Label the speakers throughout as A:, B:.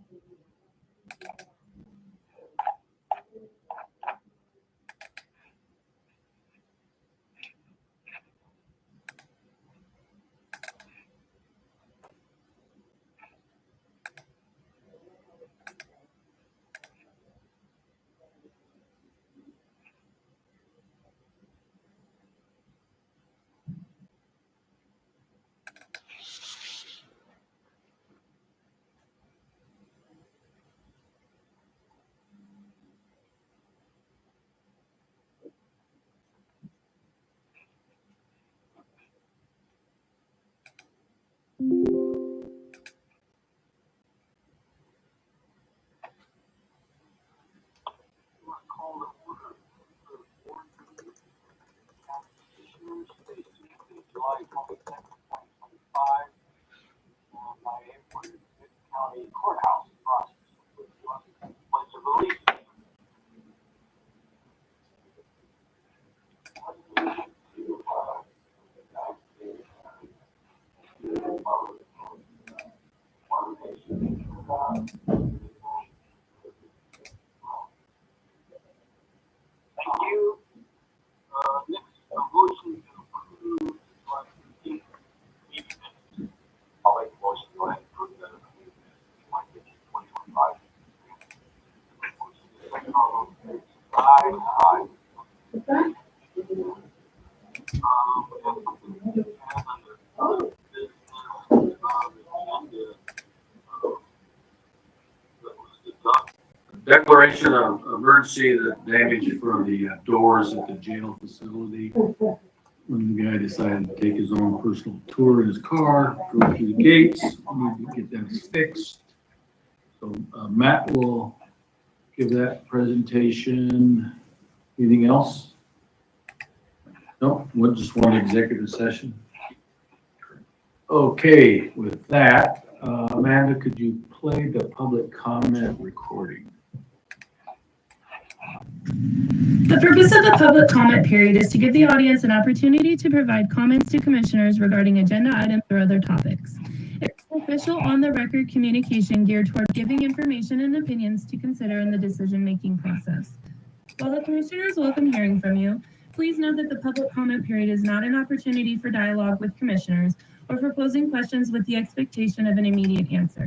A: July 22nd, 2025, by Edward County Courthouse process. Pledge of allegiance. Thank you. Next, a motion to approve July 15th meeting minutes. I'll make a motion to go ahead and approve the meeting minutes, July 15th, 2025. Motion is second, all those in favor, say aye. We have something to add under business, agenda, that was deducted. Declaration of emergency, the damage for the doors at the jail facility. When the guy decided to take his own personal tour in his car, go through the gates, we need to get them fixed. So Matt will give that presentation. Anything else? No, we'll just want executive session. Okay, with that, Amanda, could you play the public comment recording?
B: The purpose of the public comment period is to give the audience an opportunity to provide comments to commissioners regarding agenda items or other topics. It's official on-the-record communication geared toward giving information and opinions to consider in the decision-making process. While the commissioners welcome hearing from you, please note that the public comment period is not an opportunity for dialogue with commissioners or for posing questions with the expectation of an immediate answer.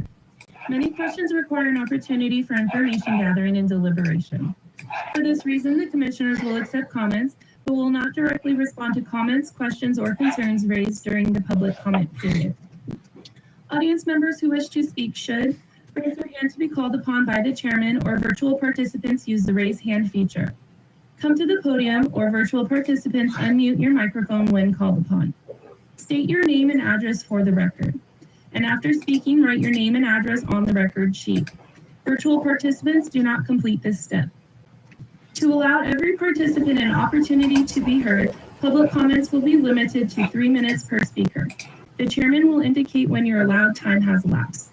B: Many questions require an opportunity for information gathering and deliberation. For this reason, the commissioners will accept comments, but will not directly respond to comments, questions, or concerns raised during the public comment period. Audience members who wish to speak should raise their hand to be called upon by the chairman, or virtual participants use the raise hand feature. Come to the podium, or virtual participants unmute your microphone when called upon. State your name and address for the record. And after speaking, write your name and address on the record sheet. Virtual participants do not complete this step. To allow every participant an opportunity to be heard, public comments will be limited to 3 minutes per speaker. The chairman will indicate when your allowed time has elapsed.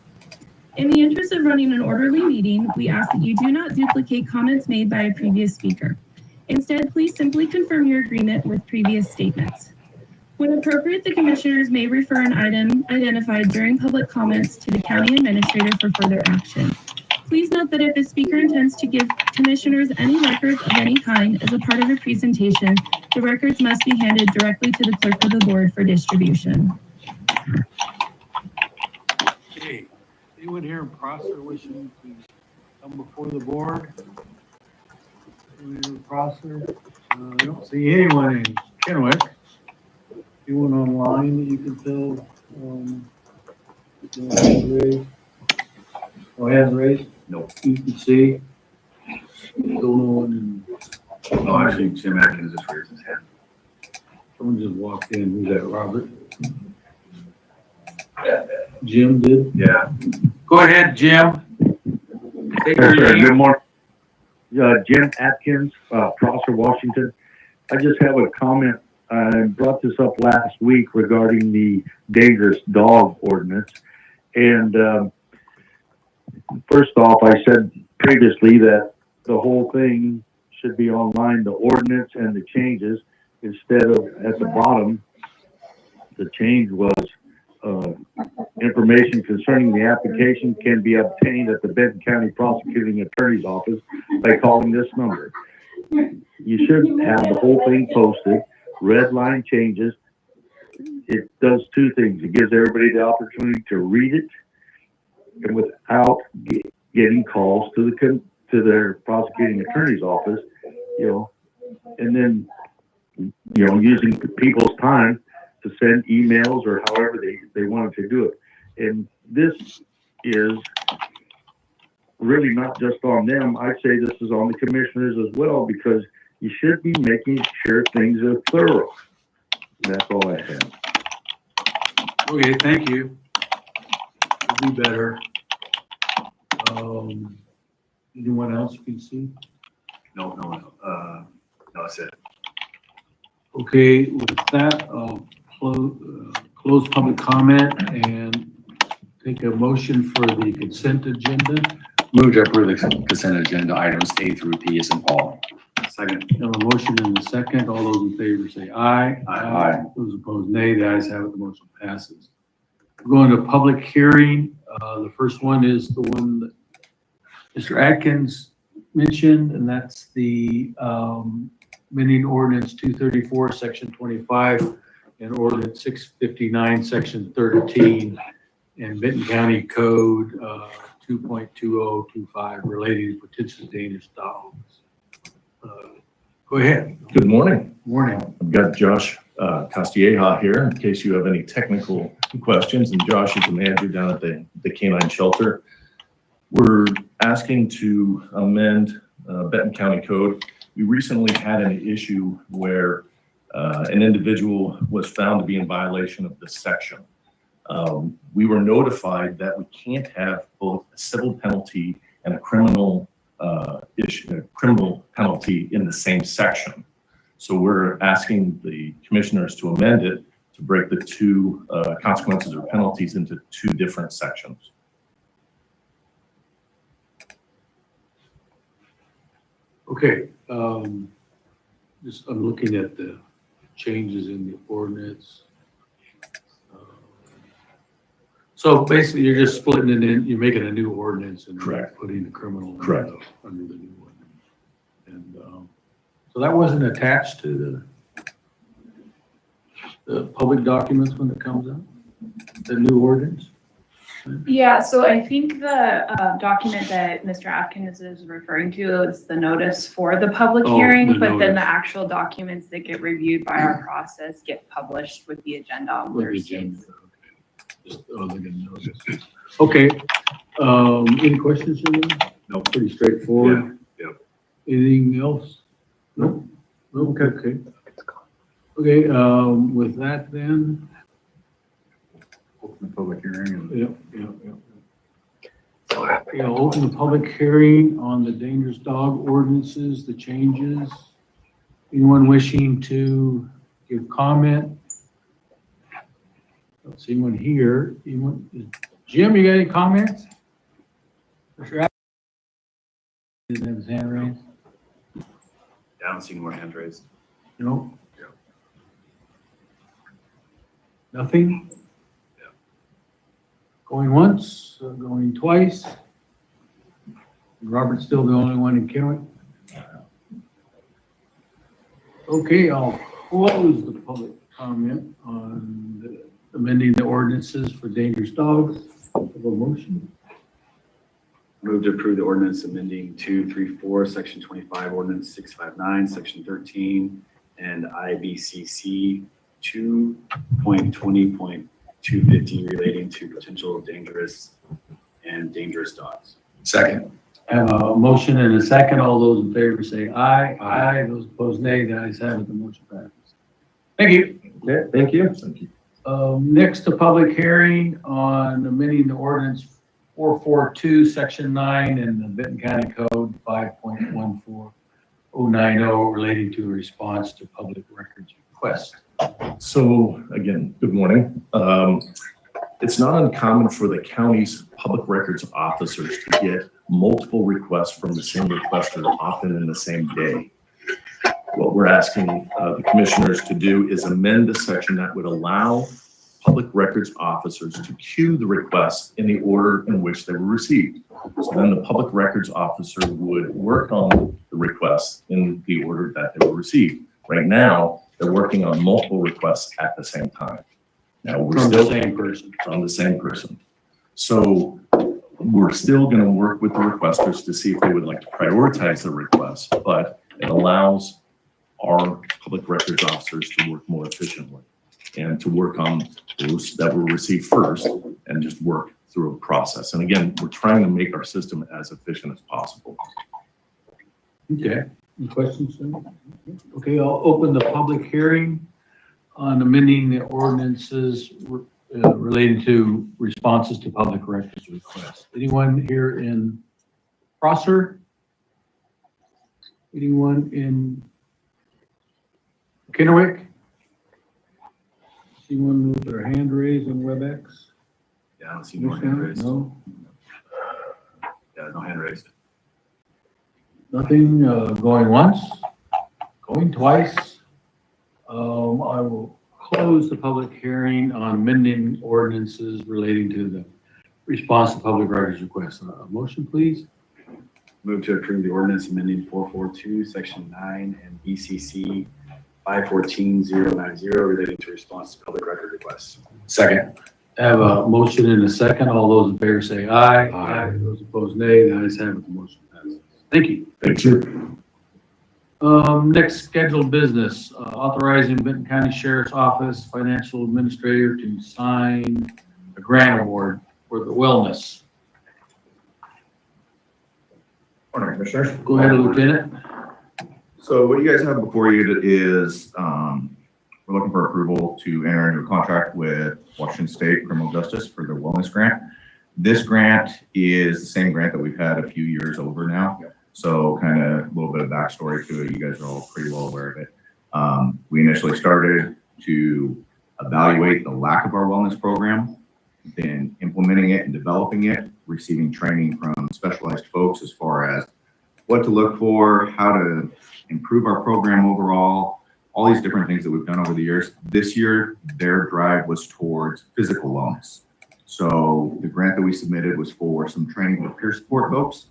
B: In the interest of running an orderly meeting, we ask that you do not duplicate comments made by a previous speaker. Instead, please simply confirm your agreement with previous statements. When appropriate, the commissioners may refer an item identified during public comments to the county administrator for further action. Please note that if a speaker intends to give commissioners any records of any kind as a part of a presentation, the records must be handed directly to the clerk of the board for distribution.
C: Okay, anyone here in Prosser wishing to come before the board? Anyone here in Prosser? I don't see anyone in Kennewick. Anyone online that you can tell? Hands raised? No hands raised? No. You can see? Don't know one.
D: Oh, actually, Jim Atkins just raised his hand.
C: Someone just walked in. Who's that, Robert? Jim did?
D: Yeah.
C: Go ahead, Jim. Take your name.
E: Good morning. Jim Atkins, Prosser, Washington. I just have a comment. I brought this up last week regarding the dangerous dog ordinance. And first off, I said previously that the whole thing should be online, the ordinance and the changes, instead of at the bottom. The change was information concerning the application can be obtained at the Benton County Prosecuting Attorney's Office by calling this number. You should have the whole thing posted, red line changes. It does two things. It gives everybody the opportunity to read it and without getting calls to their prosecuting attorney's office, and then, using people's time to send emails or however they wanted to do it. And this is really not just on them. I'd say this is on the commissioners as well, because you should be making sure things are thorough. And that's all I have.
C: Okay, thank you. We'll do better. Anyone else you can see?
D: No, that's it.
C: Okay, with that, I'll close public comment and take a motion for the consent agenda.
D: Move to approve the consent agenda items A through P as in Paul. Second.
C: We have a motion and a second. All those in favor say aye.
D: Aye.
C: Those opposed, nay. The ayes have it. The motion passes. We're going to public hearing. The first one is the one that Mr. Atkins mentioned, and that's the amending ordinance 234, section 25, and ordinance 659, section 13, and Benton County Code 2.2025 relating to potential dangerous dogs. Go ahead.
F: Good morning.
C: Morning.
F: I've got Josh Castilleja here in case you have any technical questions. And Josh is the manager down at the canine shelter. We're asking to amend Benton County Code. We recently had an issue where an individual was found to be in violation of this section. We were notified that we can't have both a civil penalty and a criminal penalty in the same section. So we're asking the commissioners to amend it to break the two consequences or penalties into two different sections.
C: Okay, just I'm looking at the changes in the ordinance. So basically, you're just splitting it in. You're making a new ordinance and
F: Correct.
C: putting the criminal
F: Correct.
C: under the new one. And so that wasn't attached to the public documents when it comes out. The new ordinance.
G: Yeah, so I think the document that Mr. Atkins is referring to is the notice for the public
C: Oh,
G: hearing,
C: the
G: but then
C: notice.
G: the actual documents that get reviewed by our process get published with the agenda on
C: With the
G: Thursdays.
C: agenda, okay. Just, they're gonna notice. Okay, any questions for me?
D: No.
C: Pretty straightforward.
D: Yeah, yep.
C: Anything else? Nope. Nope, okay. Okay, with that then,
D: Open the public hearing and.
C: Yeah, open the public hearing on the dangerous dog ordinances, the changes. Anyone wishing to give comment? Don't see anyone here. Jim, you got any comments? Mr. Atkins didn't have his hand raised?
D: I don't see any more hands raised.
C: No?
D: Yeah.
C: Nothing?
D: Yeah.
C: Going once, going twice? Robert's still the only one in Kennewick? Okay, I'll close the public comment on amending the ordinances for dangerous dogs. Have a motion?
D: Move to approve the ordinance amending 234, section 25, ordinance 659, section 13, and IBCC 2.20.250 relating to potential dangerous dogs. Second.
C: I have a motion and a second. All those in favor say aye. Aye. Those opposed, nay. The ayes have it. The motion passes. Thank you.
F: Okay, thank you. Thank you.
C: Next, a public hearing on amending the ordinance 442, section 9, and the Benton County Code 5.14090 relating to a response to public records request.
F: So again, good morning. It's not uncommon for the county's public records officers to get multiple requests from the same requester, often in the same day. What we're asking the commissioners to do is amend the section that would allow public records officers to queue the requests in the order in which they were received. So then the public records officer would work on the requests in the order that they were received. Right now, they're working on multiple requests at the same time. Now, we're
A: From the
F: still
A: same person.
F: from the same person. So we're still going to work with the requesters to see if they would like to prioritize the request, but it allows our public records officers to work more efficiently and to work on those that were received first and just work through a process. And again, we're trying to make our system as efficient as possible.
C: Okay, any questions? Sir? Okay, I'll open the public hearing on amending the ordinances relating to responses to public records requests. Anyone here in Prosser? Anyone in Kennewick? Anyone with their hand raised on WebEx?
D: Yeah, I don't see no hand raised.
C: No,
D: Yeah, no hand raised.
C: nothing, going once, going twice. I will close the public hearing on amending ordinances relating to the response to public records requests. A motion, please?
D: Move to approve the ordinance amending 442, section 9 and BCC 514090 relating to response to public record requests.
A: Second.
C: Have a motion and a second. All those in favor say aye.
A: Aye.
C: Those opposed, nay. The ayes have it. The motion passes. Thank you.
F: Thank you.
C: Next scheduled business, authorizing Benton County Sheriff's Office Financial Administrator to sign a grant award for the wellness.
H: Morning, Commissioners.
C: Go ahead, Lieutenant.
H: So what you guys have before you is, we're looking for approval to enter into a contract with Washington State Criminal Justice for the wellness grant. This grant is the same grant that we've had a few years over now. So kind of a little bit of backstory to it. You guys are all pretty well aware of it. We initially started to evaluate the lack of our wellness program, then implementing it and developing it, receiving training from specialized folks as far as what to look for, how to improve our program overall, all these different things that we've done over the years. This year, their drive was towards physical wellness. So the grant that we submitted was for some training with peer support folks,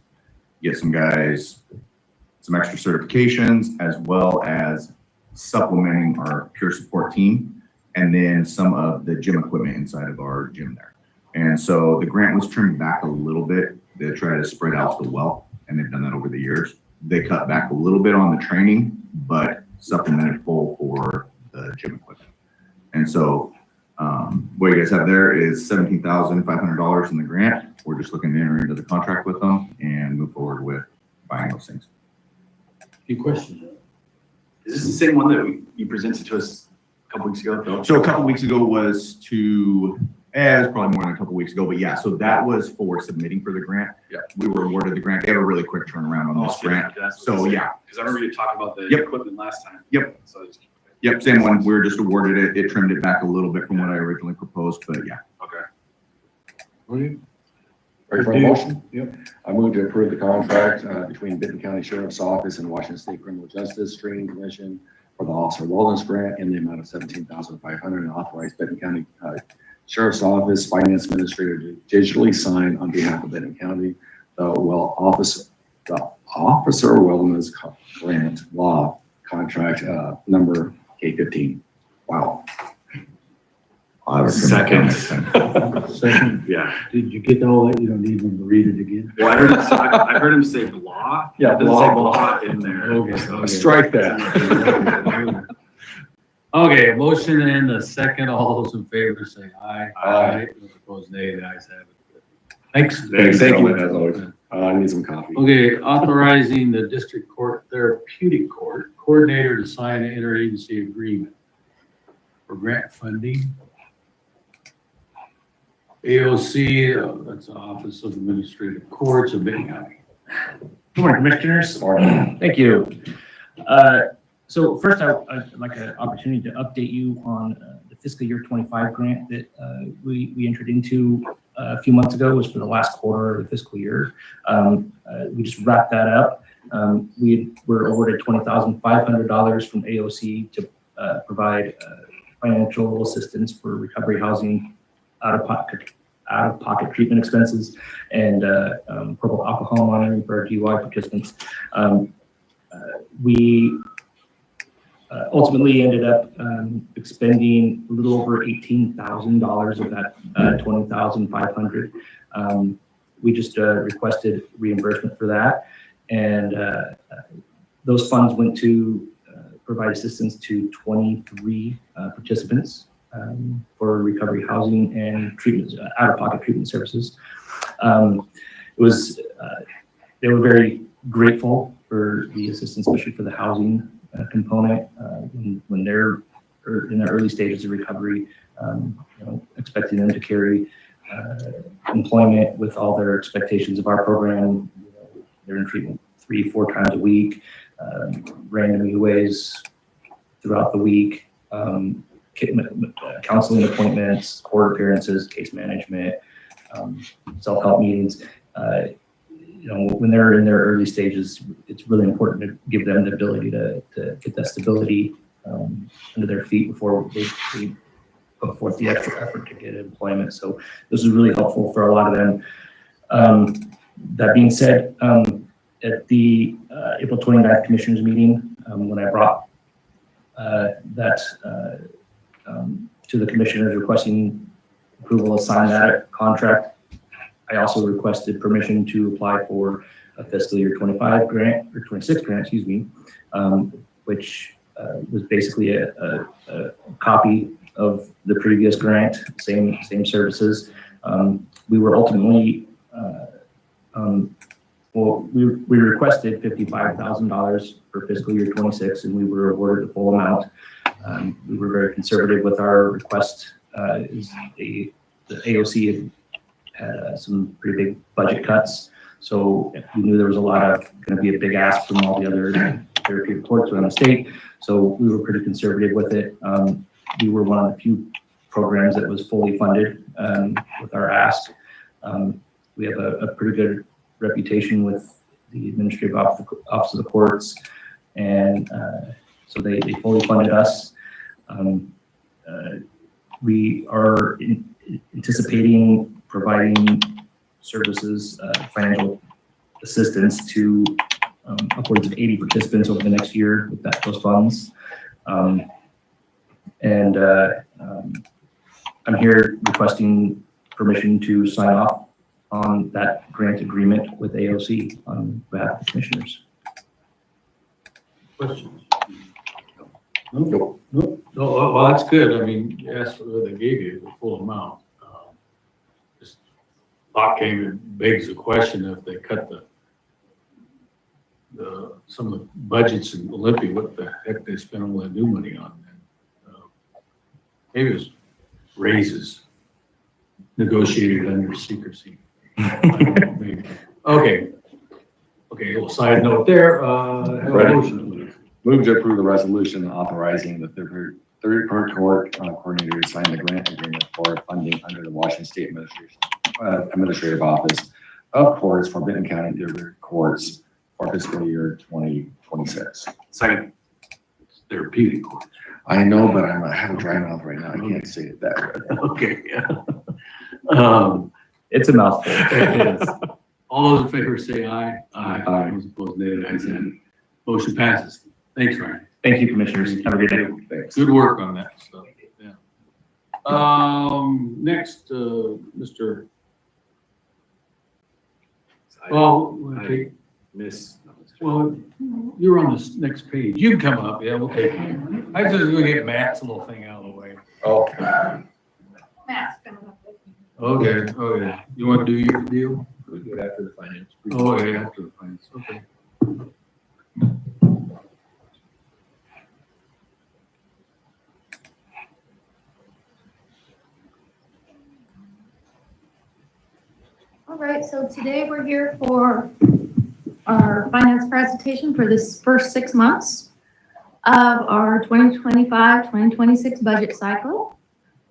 H: get some guys some extra certifications, as well as supplementing our peer support team, and then some of the gym equipment inside of our gym there. And so the grant was trimmed back a little bit to try to spread out the wealth, and they've done that over the years. They cut back a little bit on the training, but supplemented full for the gym equipment. And so what you guys have there is $17,500 in the grant. We're just looking to enter into the contract with them and move forward with buying those things.
C: Any questions?
D: Is this the same one that you presented to us a couple weeks ago?
H: So a couple weeks ago was to, it was probably more than a couple weeks ago, but yeah, so that was for submitting for the grant.
D: Yeah.
H: We were awarded the grant. They have a really quick turnaround on this grant. So yeah,
D: Because I remember you talking about the
H: Yep.
D: equipment last time.
H: Yep.
D: So it's,
H: yep, same one. We were just awarded it. It trimmed it back a little bit from what I originally proposed, but yeah.
D: okay.
C: Ready
I: Ready for a motion?
C: Yep.
I: I move to approve the contract between Benton County Sheriff's Office and Washington State Criminal Justice Training Commission for the Officer Wellness Grant in the amount of $17,500 and authorize Benton County Sheriff's Office Finance Administrator to digitally sign on behalf of Benton County the Officer Wellness Grant Law Contract number K15. Wow.
D: Second.
C: Second.
D: Yeah.
C: Did you get all that? You don't need them to read it again?
D: Well, I heard him say blah.
I: Yeah,
D: It doesn't say
I: blah.
D: blah in there.
C: Okay.
I: Strike that.
C: Okay, motion and a second. All those in favor say aye.
I: Aye.
C: Those opposed, nay. The ayes have it. Thanks.
H: Thanks,
I: Thank you.
H: gentlemen, as always.
I: I need some coffee.
C: Okay, authorizing the District Court Therapeutic Court Coordinator to sign an interagency agreement for grant funding. AOC, that's the Office of Administrative Courts of Benton County.
J: Good morning, Commissioners. Thank you. So first, I'd like an opportunity to update you on the fiscal year 25 grant that we entered into a few months ago. It was for the last quarter of the fiscal year. We just wrapped that up. We were awarded $20,500 from AOC to provide financial assistance for recovery housing, out-of-pocket treatment expenses, and purple alcohol monitoring for our DUI participants. We ultimately ended up expending a little over $18,000 of that $20,500. We just requested reimbursement for that, and those funds went to provide assistance to 23 participants for recovery housing and treatment, out-of-pocket treatment services. They were very grateful for the assistance, especially for the housing component when they're in their early stages of recovery, expecting them to carry employment with all their expectations of our program. They're in treatment 3-4 times a week, random UAs throughout the week, counseling appointments, court appearances, case management, self-help meetings. When they're in their early stages, it's really important to give them the ability to get that stability under their feet before they put forth the extra effort to get employment. So this is really helpful for a lot of them. That being said, at the April 29th Commissioners meeting, when I brought that to the Commissioners requesting approval to sign that contract, I also requested permission to apply for a fiscal year 25 grant, or 26 grant, excuse me, which was basically a copy of the previous grant, same services. We were ultimately, we requested $55,000 for fiscal year 26, and we were awarded the full amount. We were very conservative with our request. The AOC had some pretty big budget cuts, so we knew there was going to be a big ask from all the other therapeutic courts around the state. So we were pretty conservative with it. We were one of the few programs that was fully funded with our ask. We have a pretty good reputation with the Administrative Office of the Courts, and so they fully funded us. We are anticipating providing services, financial assistance to upwards of 80 participants over the next year with those funds. I'm here requesting permission to sign off on that grant agreement with AOC on behalf of the Commissioners.
A: Questions? Nope. No, well, that's good. I mean, yes, they gave you the full amount. Just thought came and begs the question, if they cut some of the budgets in Olympia, what the heck they spend all that new money on? Maybe it was raises negotiated under secrecy. I don't know, maybe. Okay, a little side note there. Have a motion, please.
I: Move to approve the resolution authorizing the third court coordinator to sign the grant agreement for funding under the Washington State Administrative Office of Courts for Benton County Courts for fiscal year 2026.
D: Second.
A: It's therapeutic court.
I: I know, but I have a dry mouth right now. I can't say it that way.
A: Okay, yeah.
J: It's a mouthful.
A: It is. All those in favor say aye.
I: Aye.
A: Those opposed, nay. The ayes have it. Motion passes. Thanks, Ryan.
J: Thank you, Commissioners. Have a good day.
I: Thanks.
A: Good work on that stuff. Yeah. Next, Mr. Well, well, you're on this next page. You can come up. Yeah, we'll take it. I was just gonna get Matt's little thing out of the way.
I: Oh.
A: Okay. Oh, yeah. You want to do your deal?
F: We do it after the finance.
A: Oh, yeah, after the finance. Okay.
K: All right, so today we're here for our finance presentation for this first 6 months of our 2025-2026 budget cycle.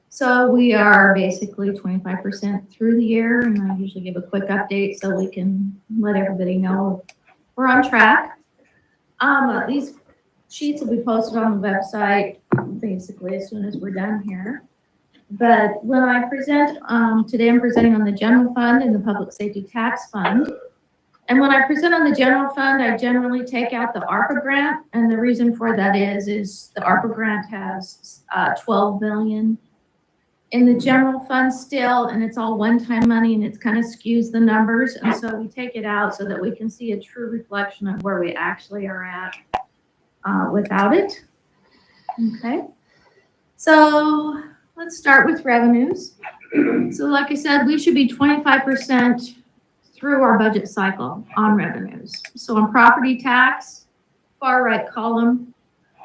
K: So we are basically 25% through the year, and I usually give a quick update so we can let everybody know we're on track. These sheets will be posted on the website basically as soon as we're done here. But when I present, today I'm presenting on the general fund and the public safety tax fund. And when I present on the general fund, I generally take out the ARPA grant. And the reason for that is the ARPA grant has 12 million in the general fund still, and it's all one-time money, and it kind of skews the numbers. And so we take it out so that we can see a true reflection of where we actually are at without it. Okay. So let's start with revenues. So like I said, we should be 25% through our budget cycle on revenues. So on property tax, far right column,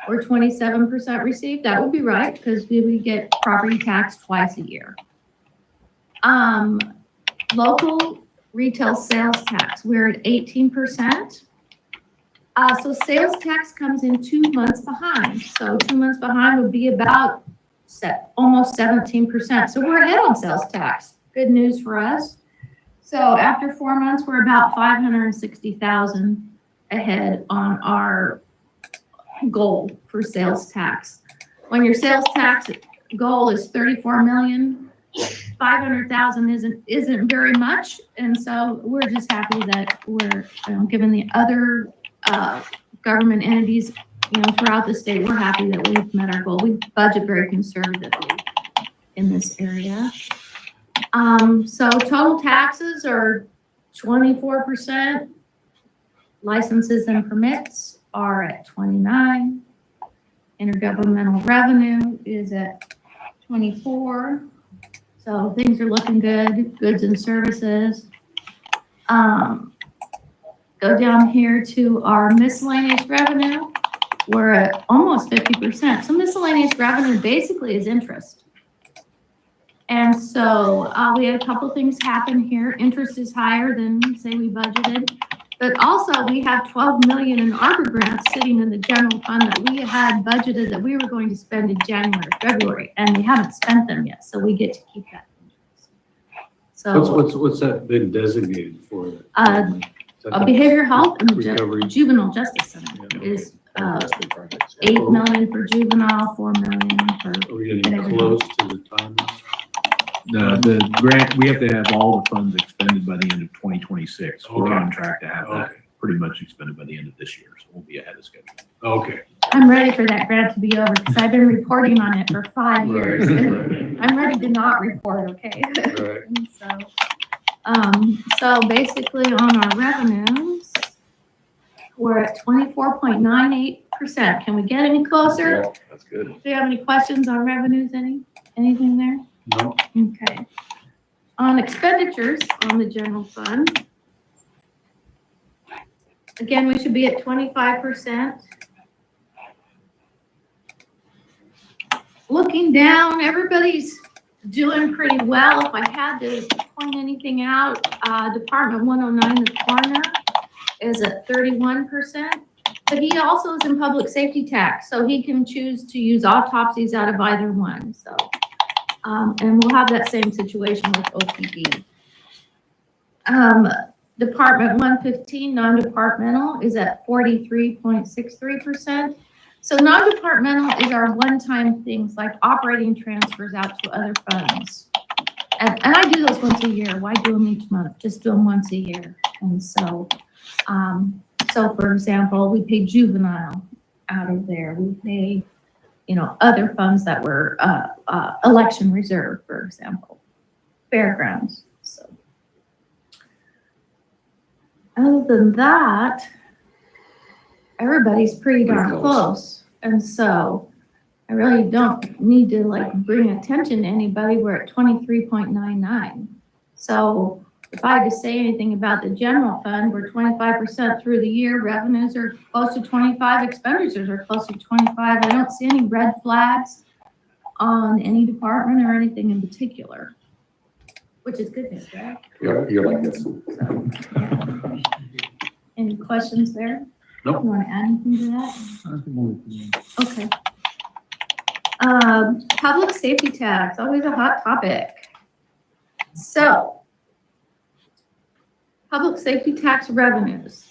K: we're 27% received. That would be right because we get property tax twice a year. Local retail sales tax, we're at 18%. So sales tax comes in 2 months behind. So 2 months behind would be about almost 17%. So we're ahead on sales tax. Good news for us. So after 4 months, we're about 560,000 ahead on our goal for sales tax. When your sales tax goal is 34 million, 500,000 isn't very much, and so we're just happy that we're given the other government entities, throughout the state, we're happy that we've met our goal. We budget very conservatively in this area. So total taxes are 24%. Licenses and permits are at 29. Intergovernmental revenue is at 24. So things are looking good. Goods and services. Go down here to our miscellaneous revenue. We're at almost 50%. So miscellaneous revenue basically is interest. And so we had a couple things happen here. Interest is higher than, say, we budgeted. But also we have 12 million in ARPA grants sitting in the general fund that we had budgeted that we were going to spend in January, February, and we haven't spent them yet. So we get to keep that interest. So
C: What's that been designated for?
K: behavioral health and
C: Recovery.
K: juvenile justice center is 8 million for juvenile, 4 million for.
C: Are we getting close to the time?
A: The grant, we have to have all the funds expended by the end of 2026. We're
C: Okay.
A: on track to have that
C: Okay.
A: pretty much expended by the end of this year, so we'll be ahead of schedule.
C: Okay.
K: I'm ready for that grant to be over because I've been reporting on it for 5 years.
C: Right.
K: I'm ready to not report, okay?
C: Right.
K: And so basically on our revenues, we're at 24.98%. Can we get any closer?
I: Yeah, that's good.
K: Do you have any questions on revenues? Anything there?
C: No.
K: Okay. On expenditures on the general fund, again, we should be at 25%. Looking down, everybody's doing pretty well. If I had to point anything out, Department 109, the coroner, is at 31%. But he also is in public safety tax, so he can choose to use autopsies out of either one. So, and we'll have that same situation with OPD. Department 115, non-departmental, is at 43.63%. So non-departmental is our one-time things like operating transfers out to other funds. And I do those once a year. Why do them each month? Just do them once a year. And so, so for example, we pay juvenile out of there. We pay, other funds that were election reserve, for example, fairgrounds. So other than that, everybody's pretty darn close. And so I really don't need to bring attention to anybody. We're at 23.99. So if I had to say anything about the general fund, we're 25% through the year. Revenues are close to 25. Expenditures are close to 25. I don't see any red flags on any department or anything in particular, which is good news, right?
I: You're like this.
K: So, yeah. Any questions there?
C: Nope.
K: You want to add anything to that? Okay. Public safety tax, always a hot topic. So, public safety tax revenues.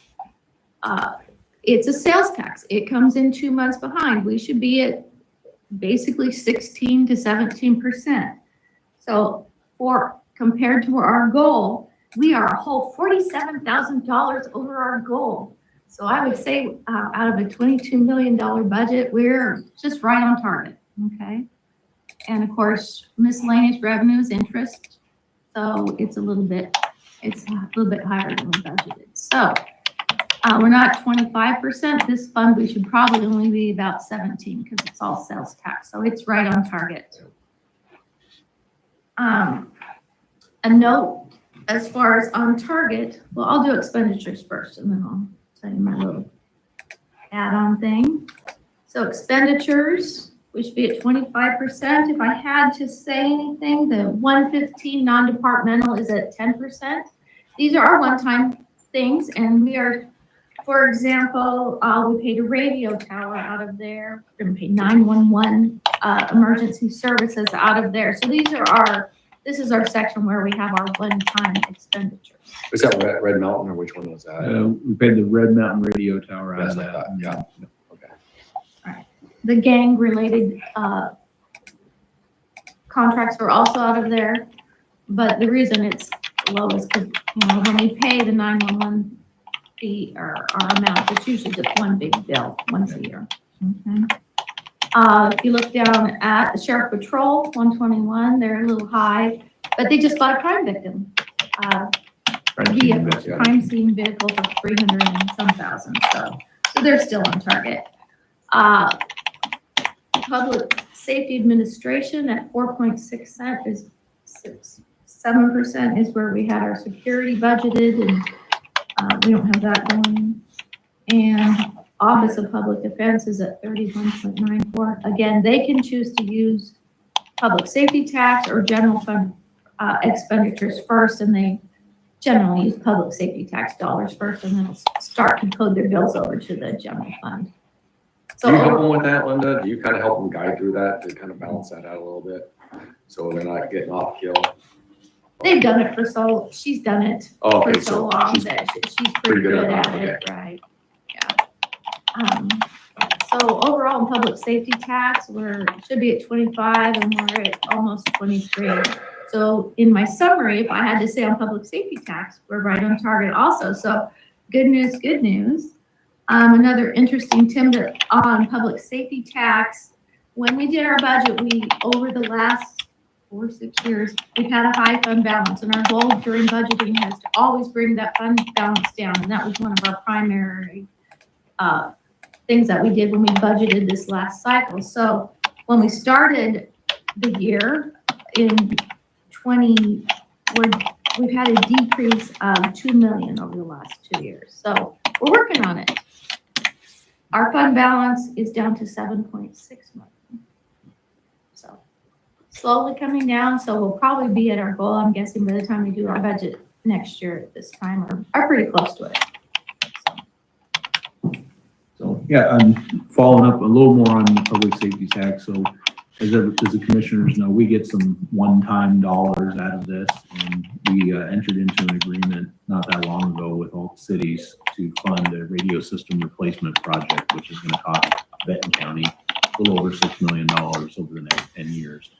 K: it's a sales tax. It comes in 2 months behind. We should be at basically 16 to 17%. So compared to our goal, we are a whole $47,000 over our goal. So I would say out of a $22 million budget, we're just right on target, okay? And of course, miscellaneous revenues, interest, so it's a little bit higher than we budgeted. So we're not 25%. This fund, we should probably only be about 17 because it's all sales tax. So it's right on target. A note as far as on target, well, I'll do expenditures first and then I'll tell you my little add-on thing. So expenditures, we should be at 25%. If I had to say anything, the 115 non-departmental is at 10%. These are our one-time things, and we are, for example, we paid a radio tower out of there. We're going to pay 911 emergency services out of there. So this is our section where we have our one-time expenditures.
I: Was that Red Mountain or which one was that?
L: We paid the Red Mountain radio tower out
I: That's
L: of
I: what I
L: that.
I: thought, yeah. Okay.
K: The gang-related contracts were also out of there, but the reason it's low is because, when we pay the 911 fee or our amount, it's usually just one big bill once a year. Okay. If you look down at the Sheriff Patrol, 121, they're a little high, but they just bought a crime victim vehicle, crime scene vehicle for 300 and some thousand. So they're still on target. Public Safety Administration at 4.6 cent is 7% is where we had our security budgeted, and we don't have that going. And Office of Public Defense is at 31.94. Again, they can choose to use public safety tax or general fund expenditures first, and they generally use public safety tax dollars first, and then it'll start to code their bills over to the general fund.
I: Do you help them with that, Linda? Do you kind of help them guide through that to kind of balance that out a little bit? So they're not getting off kill?
K: They've done it she's done it
I: Oh,
K: for
I: okay,
K: so
I: so
K: long
I: she's
K: that she's pretty good at it, right? Yeah. So overall in public safety tax, should be at 25 and we're at almost 23. So in my summary, if I had to say on public safety tax, we're right on target also. So good news, good news. Another interesting tidbit on public safety tax, when we did our budget, over the last 4 or 6 years, we've had a high fund balance, and our goal during budgeting has to always bring that fund balance down, and that was one of our primary things that we did when we budgeted this last cycle. So when we started the year in we've had a decrease of $2 million over the last 2 years. So we're working on it. Our fund balance is down to 7.6 million. So slowly coming down. So we'll probably be at our goal, I'm guessing, by the time we do our budget next year at this time, or are pretty close to it.
L: So, yeah, I'm following up a little more on the public safety tax. So as the commissioners know, we get some one-time dollars out of this, and we entered into an agreement not that long ago with all cities to fund a radio system replacement project, which is going to cost Benton County a little over $6 million over the next 10 years.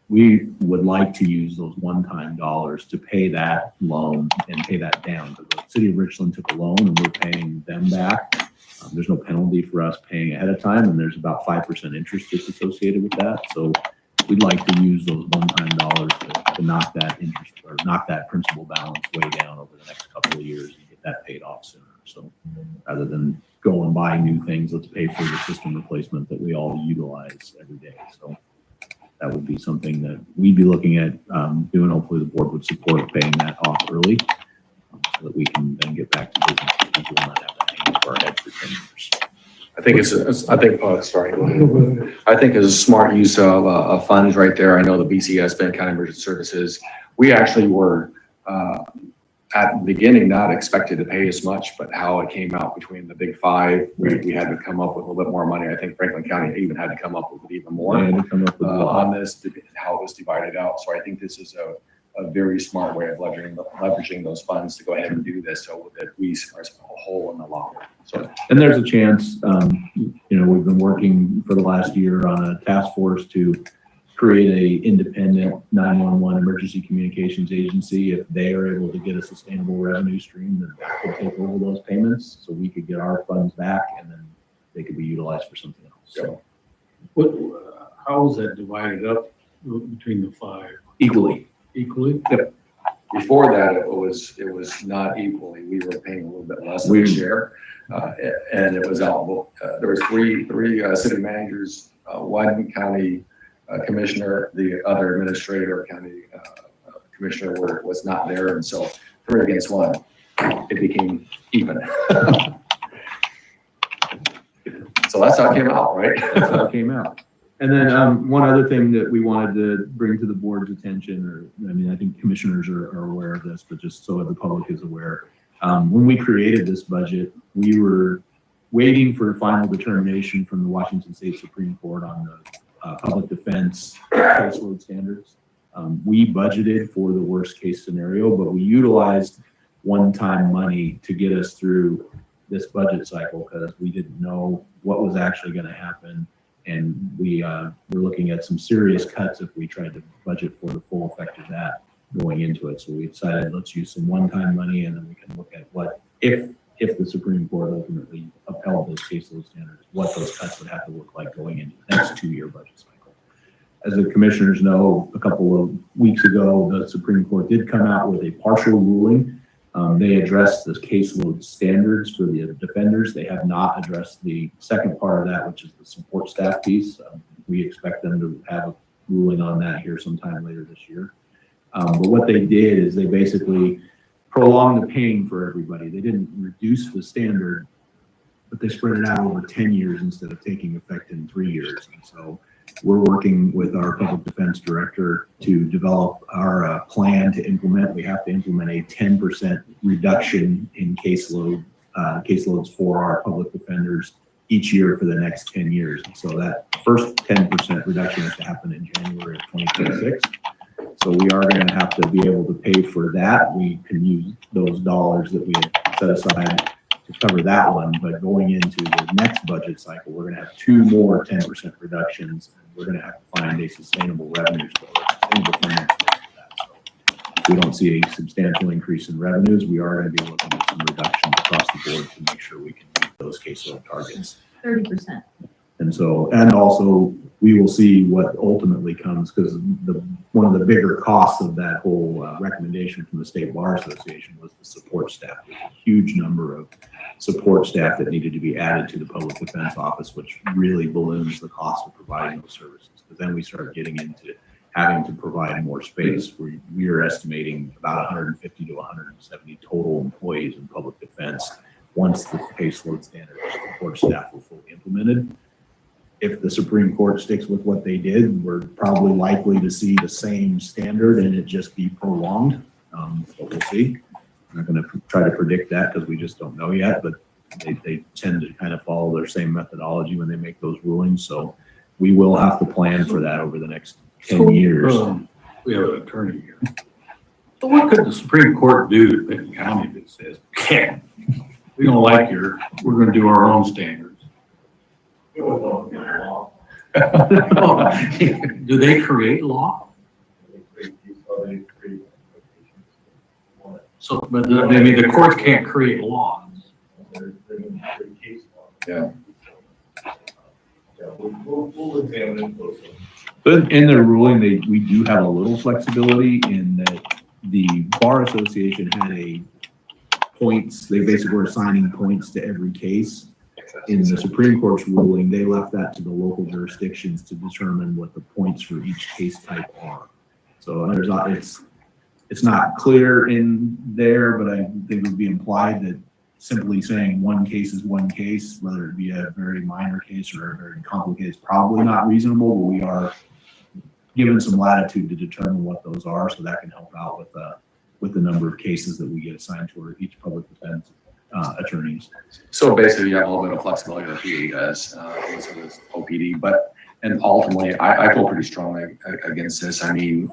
L: We would like to use those one-time dollars to pay that loan and pay that down. The city of Richland took a loan and we're paying them back. There's no penalty for us paying ahead of time, and there's about 5% interest that's associated with that. So we'd like to use those one-time dollars to knock that interest or knock that principal balance way down over the next couple of years and get that paid off sooner. So rather than go and buy new things, let's pay for the system replacement that we all utilize every day. So that would be something that we'd be looking at doing. Hopefully the board would support paying that off early so that we can then get back to business. We will not have that hanging over our head for 10 years.
I: I think I think it's a smart use of funds right there. I know the BCS, Benton County Emergency Services, we actually were at the beginning not expected to pay as much, but how it came out between the big five, we had to come up with a little bit more money. I think Franklin County even had to come up with even more on this, how it was divided out. So I think this is a a very smart way of leveraging those funds to go ahead and do this so that we are a whole in the long run. So
L: And there's a chance, we've been working for the last year on a task force to create a independent 911 emergency communications agency. If they are able to get a sustainable revenue stream, then that could take over those payments, so we could get our funds back, and then they could be utilized for something else. So
C: How is that divided up between the five?
L: equally.
C: Equally?
I: before that, it was not equally. We were paying a little bit less of a share. And it was out, there was three city managers, one county commissioner, the other administrator, county commissioner was not there. And so 3 against 1, it became even. So that's how it came out, right?
L: That's how it came out. And then one other thing that we wanted to bring to the board's attention, I think commissioners are aware of this, but just so the public is aware, when we created this budget, we were waiting for final determination from the Washington State Supreme Court on the public defense caseload standards. We budgeted for the worst case scenario, but we utilized one-time money to get us through this budget cycle because we didn't know what was actually going to happen. And we were looking at some serious cuts if we tried to budget for the full effect of that going into it. So we decided let's use some one-time money, and then we can look at what, if the Supreme Court ultimately upheld those caseload standards, what those cuts would have to look like going into the next 2-year budget cycle. As the commissioners know, a couple of weeks ago, the Supreme Court did come out with a partial ruling. They addressed the caseload standards for the defenders. They have not addressed the second part of that, which is the support staff piece. We expect them to have a ruling on that here sometime later this year. But what they did is they basically prolonged the paying for everybody. They didn't reduce the standard, but they spread it out over 10 years instead of taking effect in 3 years. And so we're working with our public defense director to develop our plan to implement. We have to implement a 10% reduction in caseloads for our public defenders each year for the next 10 years. And so that first 10% reduction has to happen in January of 2026. So we are going to have to be able to pay for that. We can use those dollars that we had set aside to cover that one, but going into the next budget cycle, we're going to have 2 more 10% reductions, and we're going to have to find a sustainable revenue source, sustainable finance source for that. So if we don't see a substantial increase in revenues, we are going to be looking at some reductions across the board to make sure we can meet those caseload targets.
K: 30%.
L: And so, and also we will see what ultimately comes, because one of the bigger costs of that whole recommendation from the State Bar Association was the support staff. There's a huge number of support staff that needed to be added to the public defense office, which really balloons the cost of providing those services. But then we start getting into having to provide more space. We are estimating about 150 to 170 total employees in public defense once the caseload standard support staff were fully implemented. If the Supreme Court sticks with what they did, we're probably likely to see the same standard and it just be prolonged. But we'll see. I'm not going to try to predict that because we just don't know yet, but they tend to kind of follow their same methodology when they make those rulings. So we will have to plan for that over the next 10 years.
A: We have an attorney here. So what could the Supreme Court do to Benton County that says, yeah, we don't like we're going to do our own standards? Do they create law? So, but the courts can't create laws.
I: Yeah.
F: We'll examine it closely.
L: But in their ruling, we do have a little flexibility in that the Bar Association had they basically were assigning points to every case. In the Supreme Court's ruling, they left that to the local jurisdictions to determine what the points for each case type are. So it's not clear in there, but I think it would be implied that simply saying one case is one case, whether it be a very minor case or a very complicated, is probably not reasonable, but we are given some latitude to determine what those are, so that can help out with the number of cases that we get assigned to each public defense attorneys.
I: So basically, you have a little bit of flexibility that the PA does, with this OPD, and ultimately, I feel pretty strongly against this. I mean,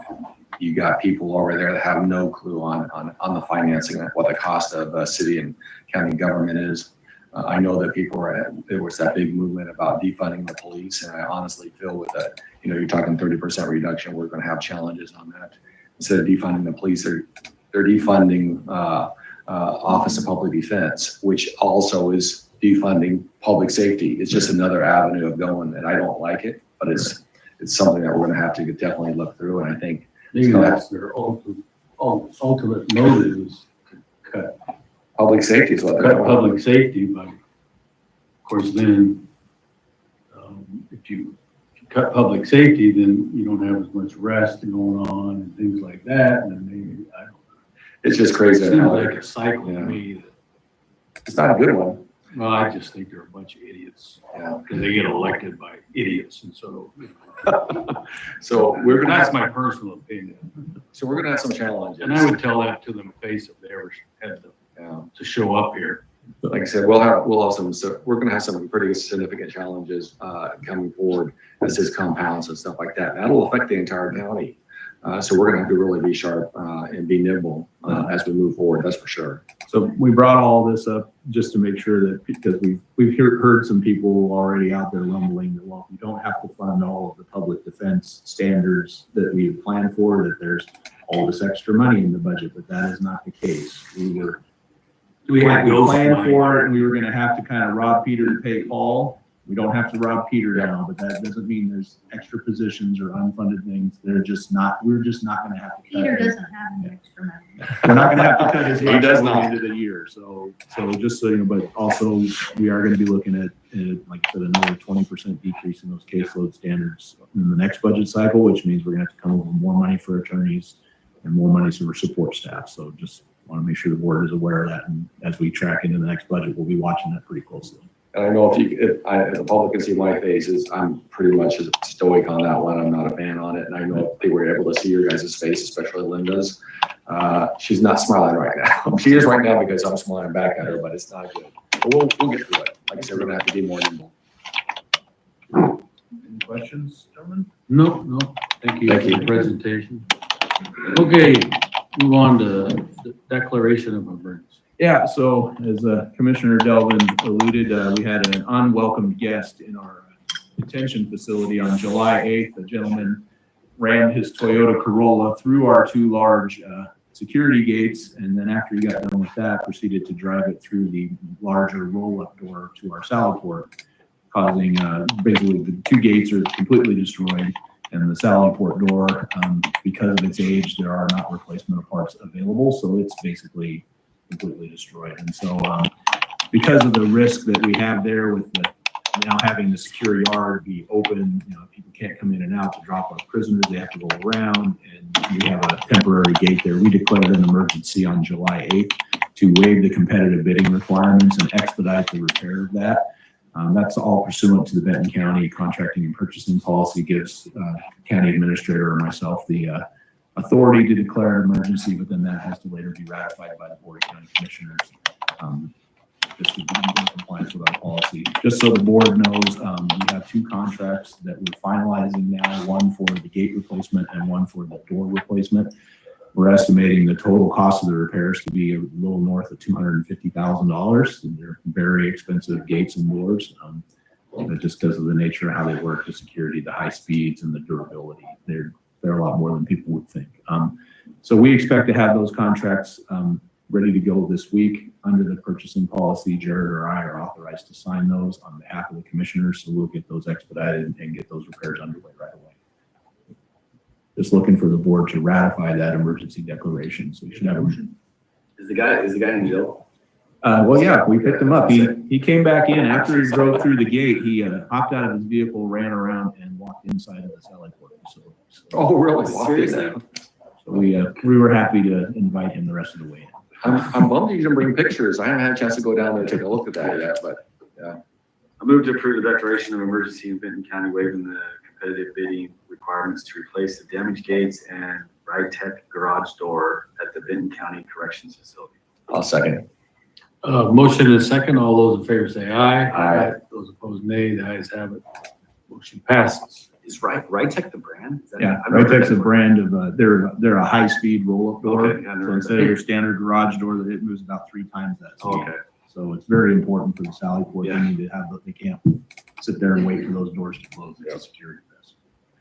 I: you got people over there that have no clue on the financing, what the cost of city and county government is. I know that there was that big movement about defunding the police, and I honestly feel with that, you're talking 30% reduction, we're going to have challenges on that. Instead of defunding the police, they're defunding Office of Public Defense, which also is defunding public safety. It's just another avenue of going, and I don't like it, but it's something that we're going to have to definitely look through. And I think
A: Maybe that's their ultimate motive is to cut
I: public safety is what they're doing.
A: public safety, but of course then, if you cut public safety, then you don't have as much rest going on and things like that, and then maybe, I don't know.
I: It's just crazy.
A: It seems like a cycle to me.
I: It's not a good one.
A: Well, I just think they're a bunch of idiots.
I: Yeah.
A: Because they get elected by idiots, and so.
I: So
A: That's my personal opinion.
I: So we're gonna have some challenges.
A: And I would tell that to them face if they ever had to show up here.
I: But like I said, we're gonna have some pretty significant challenges coming forward as this compounds and stuff like that. That'll affect the entire county. So we're gonna have to really be sharp and be nimble as we move forward. That's for sure.
L: So we brought all this up just to make sure that, because we've heard some people already out there rumbling that, well, we don't have to fund all of the public defense standards that we had planned for, that there's all this extra money in the budget, but that is not the case. We planned for it, and we were gonna have to kind of rob Peter to pay Paul. We don't have to rob Peter now, but that doesn't mean there's extra positions or unfunded things. We're just not gonna have to cut.
K: Peter doesn't have any extra money.
L: We're not gonna have to cut his
I: He
L: budget
I: does
L: at the
I: not.
L: end of the year, so just so you know, but also we are gonna be looking at, like I said, another 20% decrease in those caseload standards in the next budget cycle, which means we're gonna have to come up with more money for attorneys and more money for support staff. So just wanna make sure the board is aware of that, and as we track into the next budget, we'll be watching that pretty closely.
I: And I know if the public can see my face, I'm pretty much stoic on that one. I'm not a fan on it. And I know if they were able to see your guys' face, especially Linda's, she's not smiling right now. She is right now because I'm smiling back at her, but it's not good. But we'll get through it. Like I said, we're gonna have to be more nimble.
L: Any questions, gentlemen?
A: No, thank you
I: Thank
A: for
I: you.
A: the presentation. Okay, move on to the declaration of emergency.
L: Yeah, so as Commissioner Delvin alluded, we had an unwelcome guest in our detention facility on July 8th. A gentleman rammed his Toyota Corolla through our two large security gates, and then after he got done with that, proceeded to drive it through the larger roll-up door to our salad port, causing basically the two gates are completely destroyed, and the salad port door, because of its age, there are not replacement parts available, so it's basically completely destroyed. And so because of the risk that we have there with now having the secure yard be open, people can't come in and out to drop off prisoners, they have to go around, and we have a temporary gate there. We declared an emergency on July 8th to waive the competitive bidding requirements and expedite the repair of that. That's all pursuant to the Benton County contracting and purchasing policy, gives county administrator or myself the authority to declare an emergency, but then that has to later be ratified by the Board of County Commissioners. This would be in compliance with our policy. Just so the board knows, we have two contracts that we're finalizing now, one for the gate replacement and one for the door replacement. We're estimating the total cost of the repairs to be a little north of $250,000. They're very expensive gates and doors, just because of the nature of how they work, the security, the high speeds, and the durability. They're a lot more than people would think. So we expect to have those contracts ready to go this week. Under the purchasing policy, Jared or I are authorized to sign those on behalf of the commissioners, so we'll get those expedited and get those repairs underway right away. Just looking for the board to ratify that emergency declaration, so you should have a motion.
D: Is the guy in jail?
L: Well, yeah, we picked him up. He came back in after he drove through the gate. He hopped out of his vehicle, ran around, and walked inside of the salad port facility.
I: Oh, really?
L: So we were happy to invite him the rest of the way in.
I: I'm bummed you didn't bring pictures. I haven't had a chance to go down there and take a look at that yet, but yeah.
D: I move to approve the declaration of emergency in Benton County, waiving the competitive bidding requirements to replace the damaged gates and Ride-Tech garage door at the Benton County Corrections Facility.
I: I'll second it.
A: Motion and a second. All those in favor say aye.
I: Aye.
A: Those opposed, nay. The ayes have it. Motion passes.
I: Is Rytech the brand? Is that-
L: Yeah,
I: I've never heard
L: Rytech's a
I: that
L: brand of, they're a high-speed roll-up door.
I: Okay, yeah, I've never
L: So
I: heard
L: instead of your standard garage door, that it moves about 3 times that
I: before.
L: speed.
I: Okay.
L: So it's very important for the Sally Port. They
I: Yeah.
L: need to have, they can't sit there and wait for those doors to close. It's a security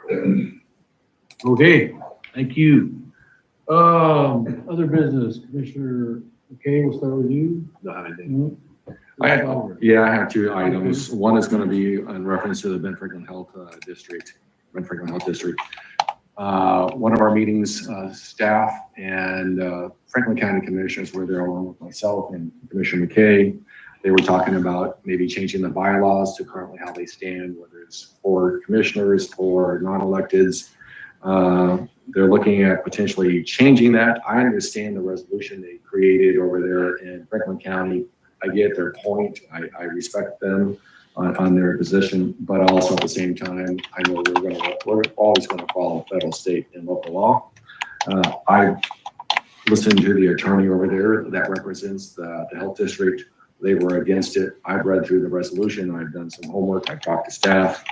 L: risk.
C: Okay, thank you. Other business, Commissioner McKay, we'll start with you.
I: Don't have anything.
C: No?
I: I have 2 items. One is gonna be in reference to the Ben Franklin Health District, Ben Franklin Health District. One of our meetings, staff and Franklin County Commissioners were there along with myself and Commissioner McKay. They were talking about maybe changing the bylaws to currently how they stand, whether it's for commissioners or non-electeds. They're looking at potentially changing that. I understand the resolution they created over there in Franklin County. I get their point. I respect them on their position, but also at the same time, I know we're always gonna follow federal, state, and local law. I listened to the attorney over there that represents the health district. They were against it. I've read through the resolution. I've done some homework. I've talked to staff.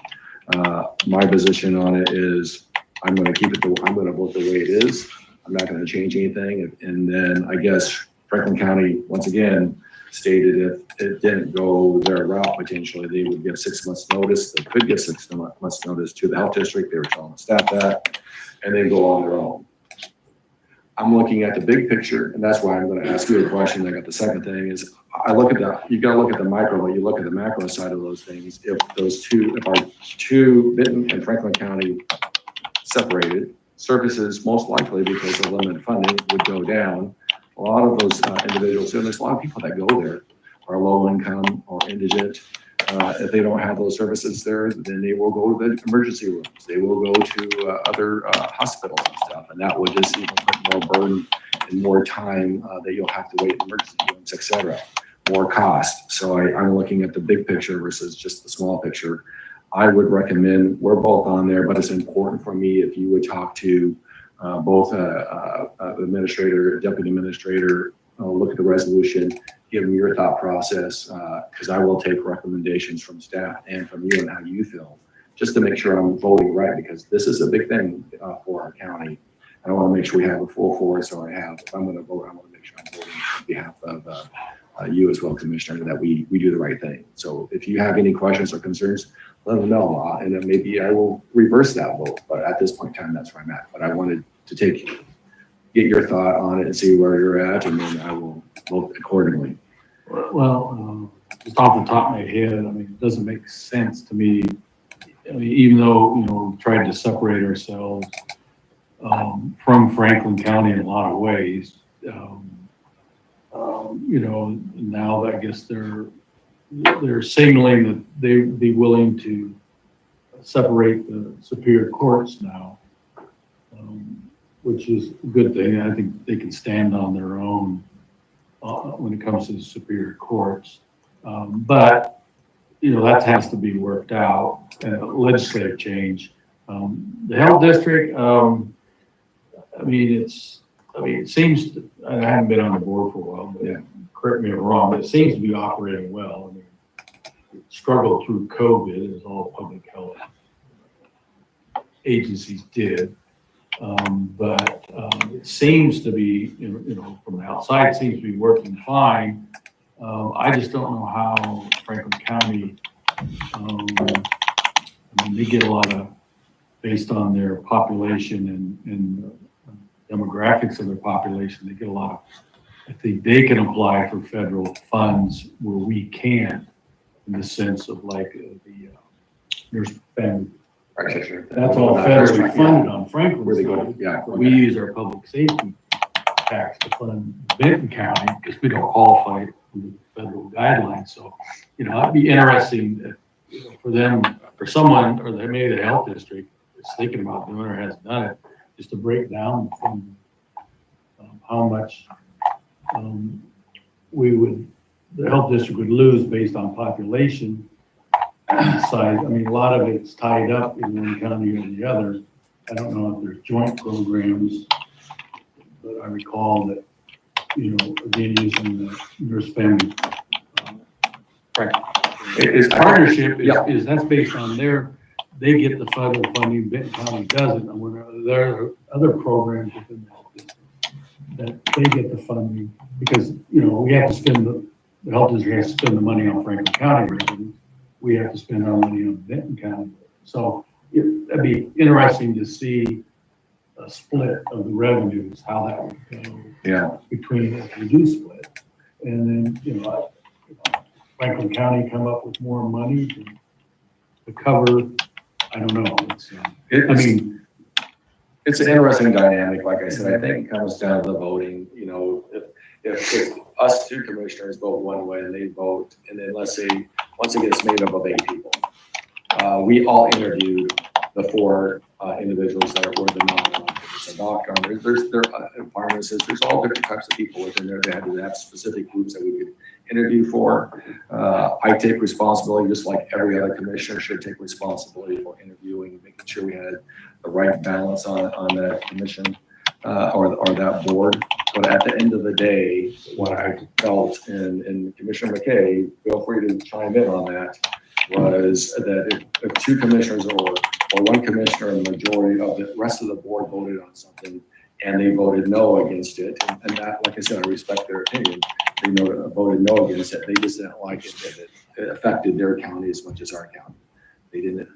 I: My position on it is I'm gonna vote the way it is. I'm not gonna change anything. And then I guess Franklin County, once again, stated if it didn't go their route, potentially they would give 6 months notice. They could give 6 months notice to the health district. They were telling the staff that, and then go on their own. I'm looking at the big picture, and that's why I'm gonna ask you a question. I got the second thing is, you gotta look at the micro, but you look at the macro side of those things. If our 2 Benton and Franklin County separated, services most likely because of limited funding would go down. A lot of those individuals, and there's a lot of people that go there are low income or indigent. If they don't have those services there, then they will go to the emergency rooms. They will go to other hospitals and stuff, and that would just even put more burden and more time that you'll have to wait in emergency rooms, et cetera, more cost. So I'm looking at the big picture versus just the small picture. I would recommend, we're both on there, but it's important for me if you would talk to both administrator, deputy administrator, look at the resolution, give them your thought process, because I will take recommendations from staff and from you and how you feel, just to make sure I'm voting right, because this is a big thing for our county. I want to make sure we have a full force, so if I'm going to vote, I want to make sure I'm voting on behalf of you as well, Commissioner, that we do the right thing. So if you have any questions or concerns, let them know, and then maybe I will reverse that vote. But at this point in time, that's where I'm at. But I wanted to get your thought on it and see where you're at, and then I will vote accordingly.
C: Well, just off the top of my head, I mean, it doesn't make sense to me. I mean, even though, we tried to separate ourselves from Franklin County in a lot of ways, now I guess they're signaling that they'd be willing to separate the superior courts now, which is a good thing. I think they can stand on their own when it comes to the superior courts. But that has to be worked out, legislative change. The health district, it seems, I haven't been on the board for a while, but correct me if I'm wrong, but it seems to be operating well. I mean, it struggled through COVID, as all public health agencies did. But it seems to be, from the outside, it seems to be working fine. I just don't know how Franklin County, they get a lot of, based on their population and demographics of their population, they get a lot of, I think they can apply for federal funds where we can't, in the sense of like the nurse family. That's all federally funded on Franklin.
I: Where they go, yeah.
C: We use our public safety tax to fund Benton County because we don't qualify under the federal guidelines. So, it'd be interesting for them, for someone, or maybe the health district is thinking about doing or has done it, just to break down from how much the health district would lose based on population size. I mean, a lot of it's tied up in one county or the other. I don't know if there's joint programs, but I recall that, again, using the nurse family partnership is that's based on their they get the federal funding, Benton County doesn't, and when there are other programs within that district that they get the funding, because, you know, we have to spend, the health district has to spend the money on Franklin County residents. We have to spend our money on Benton County. So that'd be interesting to see a split of the revenues, how that would go.
I: Yeah.
C: Between if we do split. And then, you know, Franklin County come up with more money to cover, I don't know. I mean,
I: it's an interesting dynamic. Like I said, I think it comes down to the voting. You know, if us two commissioners vote one way and they vote, and then let's say, once it gets made up of 8 people, we all interviewed the 4 individuals that were the non-elected. There's a doctor, there are pharmacists, there's all different types of people within there. They had to have specific groups that we could interview for. I take responsibility, just like every other commissioner should take responsibility for interviewing, making sure we had the right balance on that commission or that board. But at the end of the day, what I felt, and Commissioner McKay, feel free to chime in on that, was that if 2 commissioners or 1 commissioner and the majority of the rest of the board voted on something and they voted no against it, and that, like I said, I respect their opinion, they voted no against it, they just didn't like it, that it affected their county as much as our county. They didn't,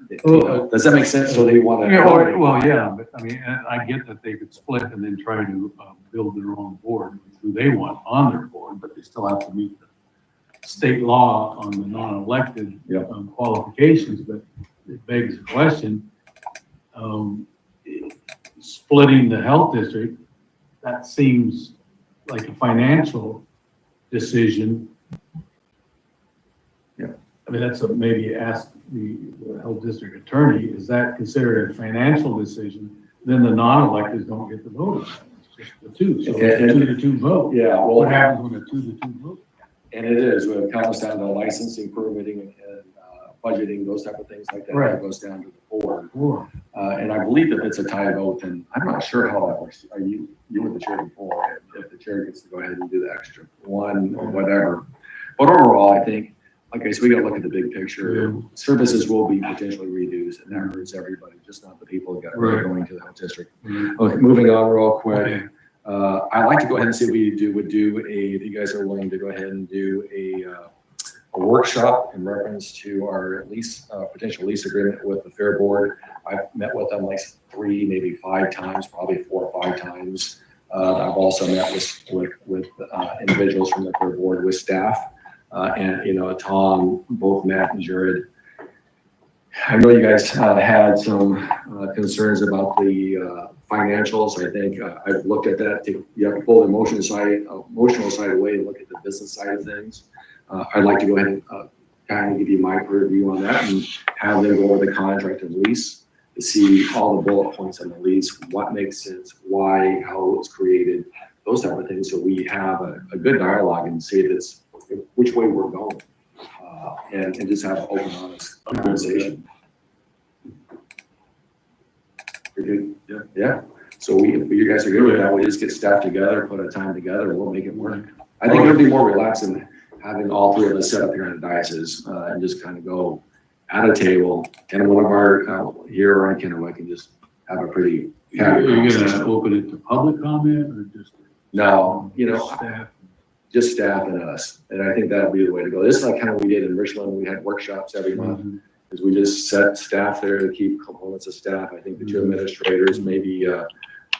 I: does that make sense? So they want to.
C: yeah, well, yeah, but I mean, and I get that they could split and then try to build their own board, who they want on their board, but they still have to meet the state law on the non-elected qualifications. But it begs the question, splitting the health district, that seems like a financial decision.
I: Yeah.
C: I mean, that's maybe ask the health district attorney, is that considered a financial decision? Then the non-electeds don't get the vote. It's just the 2. So it's a 2-to-2 vote.
I: Yeah. Well,
C: what happens when a 2-to-2 vote?
I: And it is, when it comes down to licensing, permitting, and budgeting, those type of things like that,
C: Right.
I: that goes down to the board. And I believe if it's a tie vote, then I'm not sure how that works. You were the chair before, if the chair gets to go ahead and do the extra 1 or whatever. But overall, I think, like I said, we gotta look at the big picture.
C: Yeah.
I: Services will be potentially reduced, and that hurts everybody, just not the people that got
C: Right.
I: going to the health district.
C: Mhm.
I: Okay, moving on real quick.
C: Okay.
I: I'd like to go ahead and see if we would do if you guys are willing to go ahead and do a workshop in reference to our lease, potential lease agreement with the Fair Board. I've met with them like 3, maybe 5 times, probably 4 or 5 times. I've also met with individuals from the Fair Board with staff, and, you know, Tom, both Matt and Jared. I know you guys had some concerns about the financials. I think I've looked at that. You have to pull the emotional side away and look at the business side of things. I'd like to go ahead and kind of give you my review on that and have them go over the contract and lease to see all the bullet points on the lease, what makes sense, why, how it was created, those type of things. So we have a good dialogue and see this, which way we're going, and just have an open, honest conversation. You're good? Yeah. So if you guys are good with that, we just get staff together, put a time together, and we'll make it work. I think it'll be more relaxing having all 3 of us sit up here in the diocese and just kind of go at a table, and one of our here or in Kennewick can just have a pretty.
C: Are you gonna open it to public comment or just?
I: No, you know,
C: Staff?
I: just staff and us, and I think that'll be the way to go. This is like kind of what we did in Richland. We had workshops every month.
C: Mhm.
I: Is we just set staff there to keep components of staff. I think the 2 administrators, maybe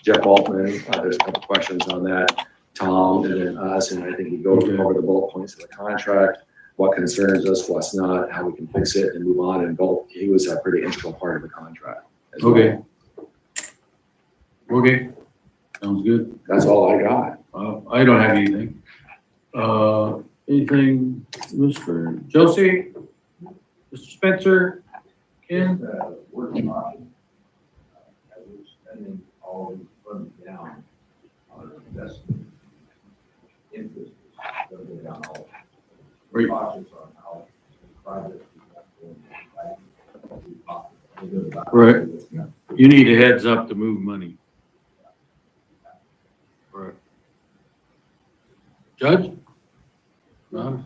I: Jeff Altman, there's a couple questions on that, Tom, and then us, and I think we go over the bullet points of the contract, what concerns us, what's not, how we can fix it and move on, and he was a pretty integral part of the contract. as well.
C: Okay. Okay, sounds good.
I: That's all I got.
C: I don't have anything. Anything, Mr. Josie? Mr. Spencer? Ken?
M: Working on, as we're spending all these funds down on investment, interest is going to go down all. We're cautious on how projects are going, right?
C: Right. You need a heads up to move money. Right. Judge? No?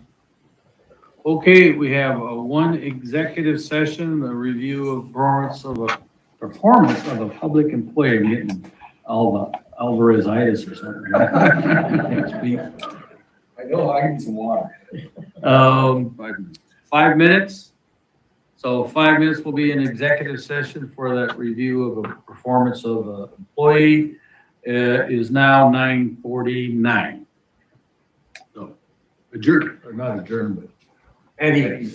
C: Okay, we have one executive session, a review of performance of a public employee. I'm getting Alvarez-itis or something. Can't speak.
M: I know, I need some water.
C: 5 minutes. So 5 minutes will be an executive session for that review of a performance of an employee. It is now 9:49. So adjourn, or not adjourn, but Eddie.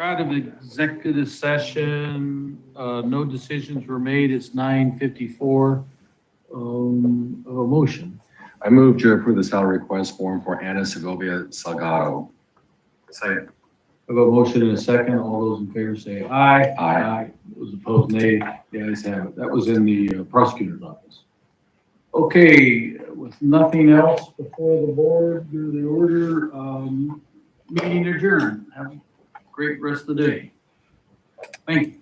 C: out of executive session. No decisions were made. It's 9:54. Of a motion.
I: I move to approve the salary request form for Anna Segovia Salgado.
D: Second.
C: I have a motion and a second. All those in favor say aye.
I: Aye.
C: Those opposed, nay. The ayes have it. That was in the prosecutor's office. Okay, with nothing else before the board, do the order, meeting adjourned. Have a great rest of the day. Thank you.